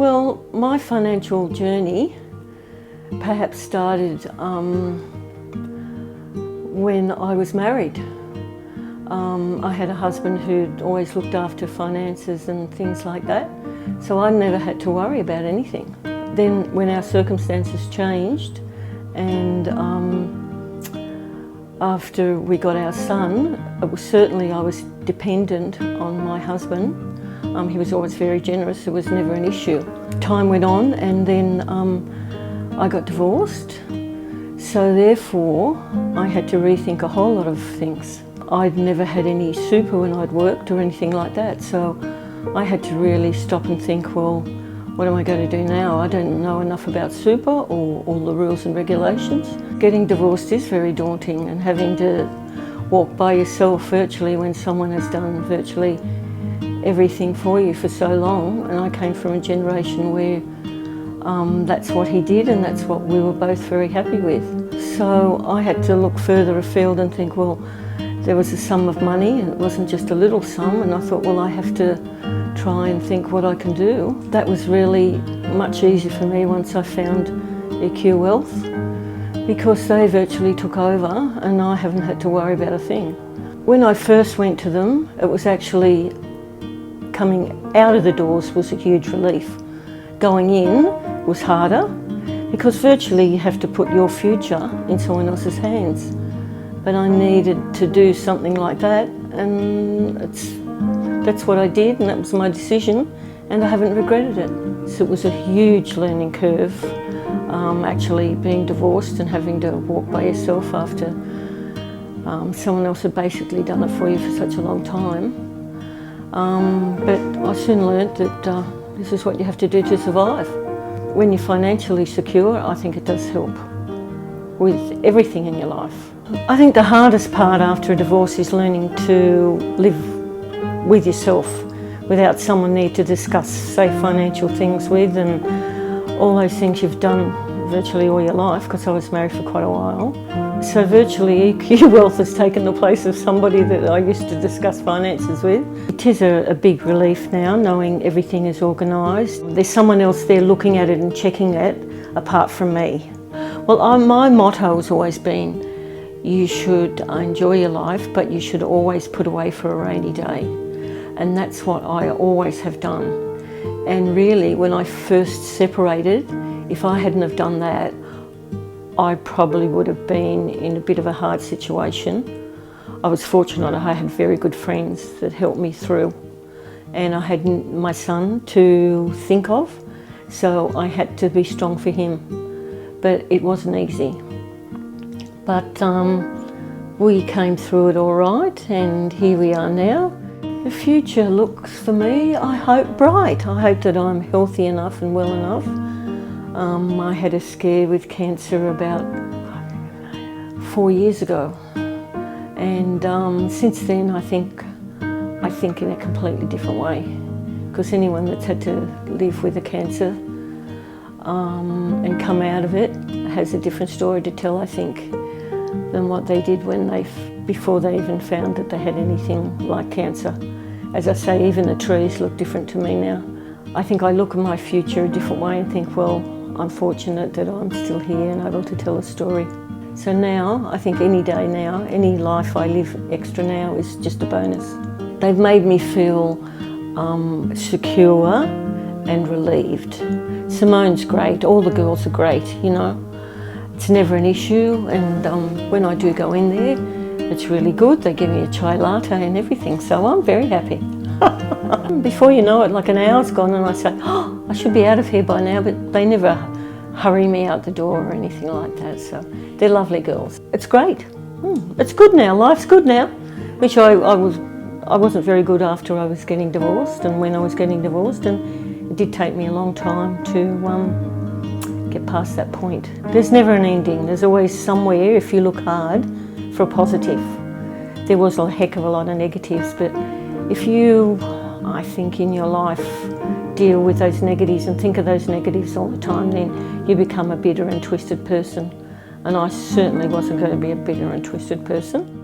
Well, my financial journey perhaps started when I was married. I had a husband who'd always looked after finances and things like that, so I never had to worry about anything. Then when our circumstances changed and after we got our son, it was certainly I was dependent on my husband. He was always very generous, it was never an issue. Time went on and then I got divorced, so therefore I had to rethink a whole lot of things. I'd never had any super when I'd worked or anything like that, so I had to really stop and think, well, what am I going to do now? I don't know enough about super or all the rules and regulations. Getting divorced is very daunting, and having to walk by yourself virtually when someone has done virtually everything for you for so long. And I came from a generation where that's what he did and that's what we were both very happy with. So I had to look further afield and think, well, there was a sum of money and it wasn't just a little sum, and I thought, well, I have to try and think what I can do. That was really much easier for me once I found EQ Wealth, because they virtually took over and I haven't had to worry about a thing. When I first went to them, it was actually coming out of the doors was a huge relief. Going in was harder, because virtually you have to put your future in someone else's hands. But I needed to do something like that, and that's what I did, and that was my decision, and I haven't regretted it. So it was a huge learning curve, actually being divorced and having to walk by yourself after someone else had basically done it for you for such a long time. But I soon learnt that this is what you have to do to survive. When you're financially secure, I think it does help with everything in your life. I think the hardest part after a divorce is learning to live with yourself without someone there to discuss, say, financial things with, and all those things you've done virtually all your life, because I was married for quite a while. So virtually EQ Wealth has taken the place of somebody that I used to discuss finances with. It is a big relief now, knowing everything is organised. There's someone else there looking at it and checking it apart from me. Well, my motto has always been, you should enjoy your life, but you should always put away for a rainy day. And that's what I always have done. And really, when I first separated, if I hadn't have done that, I probably would have been in a bit of a hard situation. I was fortunate, I had very good friends that helped me through. And I had my son to think of, so I had to be strong for him. But it wasn't easy. But we came through it all right, and here we are now. The future looks, for me, I hope, bright. I hope that I'm healthy enough and well enough. I had a scare with cancer about 4 years ago, and since then I think in a completely different way, because anyone that's had to live with a cancer and come out of it has a different story to tell, I think, than what they did before they even found that they had anything like cancer. As I say, even the trees look different to me now. I think I look at my future a different way and think, well, I'm fortunate that I'm still here and able to tell a story. So now, I think any day now, any life I live extra now is just a bonus. They've made me feel secure and relieved. Simone's great, all the girls are great, you know. It's never an issue, and when I do go in there, it's really good. They give me a chai latte and everything, so I'm very happy. Before you know it, like an hour's gone and I say, oh, I should be out of here by now, but they never hurry me out the door or anything like that, so they're lovely girls. It's great. It's good now, life's good now, which I wasn't very good after I was getting divorced and when I was getting divorced, and it did take me a long time to get past that point. There's never an ending. There's always somewhere, if you look hard, for a positive. There was a heck of a lot of negatives, but if you, I think, in your life deal with those negatives and think of those negatives all the time, then you become a bitter and twisted person. And I certainly wasn't going to be a bitter and twisted person.